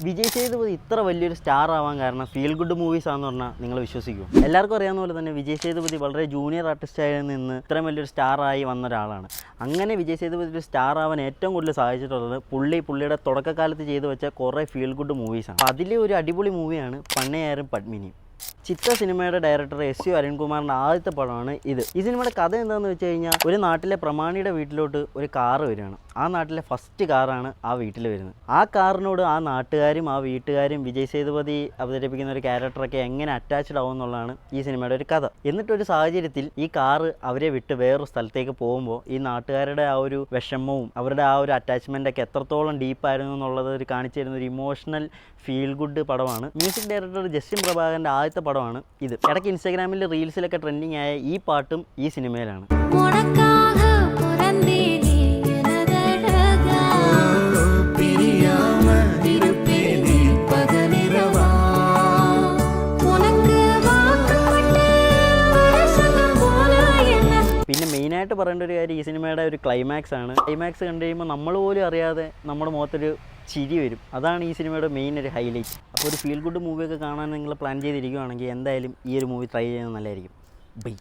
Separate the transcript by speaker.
Speaker 1: വിജയ് സേതുപതി ഇത്ര വലിയൊരു സ്റ്റാർ ആവാൻ കാരണം ഫീൽ ഗുഡ് മൂവീസ് ആണെന്ന് പറഞ്ഞാൽ നിങ്ങൾ വിശ്വസിക്കുമോ? എല്ലാവർക്കും അറിയാവുന്ന പോലെ തന്നെ വിജയ് സേതുപതി വളരെ ജൂനിയർ ആർട്ടിസ്റ്റായി നിന്ന് ഇത്രയും വലിയൊരു സ്റ്റാറായി വന്ന ഒരാളാണ്. അങ്ങനെ വിജയ് സേതുപതി ഒരു സ്റ്റാർ ആവാൻ ഏറ്റവും കൂടുതൽ സാധിച്ചിട്ടുള്ളത് പുള്ളിയുടെ തുടക്കകാലത്ത് ചെയ്തു വെച്ച കുറേ ഫീൽ ഗുഡ് മൂവീസാണ്. അതിലെ ഒരു അടിപൊളി മൂവിയാണ് പണ്ണയാരും പത്മിനിയും. ചിത്ര സിനിമയുടെ ഡയറക്ടർ എസ് അരുൺകുമാറിൻ്റെ ആദ്യത്തെ പടമാണ് ഇത്. ഈ സിനിമയുടെ കഥ എന്താണെന്ന് വെച്ച് കഴിഞ്ഞാൽ, ഒരു നാട്ടിലെ പ്രമാണിയുടെ വീട്ടിലോട്ട് ഒരു കാറ് വരികയാണ്. ആ നാട്ടിലെ ഫസ്റ്റ് കാറാണ് ആ വീട്ടിൽ വരുന്നത്. ആ കാറിനോട് ആ നാട്ടുകാരും ആ വീട്ടുകാരും വിജയ് സേതുപതി അവതരിപ്പിക്കുന്ന ഒരു ക്യാരക്ടറൊക്കെ എങ്ങനെ അറ്റാച്ച്ഡ് ആവും എന്നുള്ളതാണ് ഈ സിനിമയുടെ ഒരു കഥ. എന്നിട്ടൊരു സാഹചര്യത്തിൽ ഈ കാറ് അവരെ വിട്ട് വേറൊരു സ്ഥലത്തേക്ക് പോകുമ്പോൾ ഈ നാട്ടുകാരുടെ ആ ഒരു വിഷമവും അവരുടെ ആ ഒരു അറ്റാച്ച്മെൻ്റൊക്കെ എത്രത്തോളം ഡീപ്പായിരുന്നു എന്നുള്ളത് ഒരു കാണിച്ചു തരുന്ന ഒരു ഇമോഷണൽ ഫീൽ ഗുഡ് പടമാണ്. മ്യൂസിക് ഡയറക്ടർ ജസ്റ്റിൻ പ്രഭാകരൻ്റെ ആദ്യത്തെ പടമാണ് ഇത്. ഇടയ്ക്ക് ഇൻസ്റ്റാഗ്രാമിൽ റീൽസിലൊക്കെ ട്രെൻഡിങ് ആയ ഈ പാട്ടും ഈ സിനിമയിലാണ്. പിന്നെ മെയിനായിട്ട് പറയേണ്ട ഒരു കാര്യം ഈ സിനിമയുടെ ഒരു ക്ലൈമാക്സ് ആണ്. ക്ലൈമാക്സ് കണ്ടു കഴിയുമ്പോൾ നമ്മൾ പോലും അറിയാതെ നമ്മുടെ മുഖത്തൊരു ചിരി വരും. അതാണ് ഈ സിനിമയുടെ മെയിൻ ഒരു ഹൈലൈറ്റ്. അപ്പോൾ ഒരു ഫീൽ ഗുഡ് മൂവിയൊക്കെ കാണാൻ നിങ്ങൾ പ്ലാൻ ചെയ്തിരിക്കുകയാണെങ്കിൽ എന്തായാലും ഈ ഒരു മൂവി ട്രൈ ചെയ്യുന്നത് നല്ലതായിരിക്കും. ബൈ.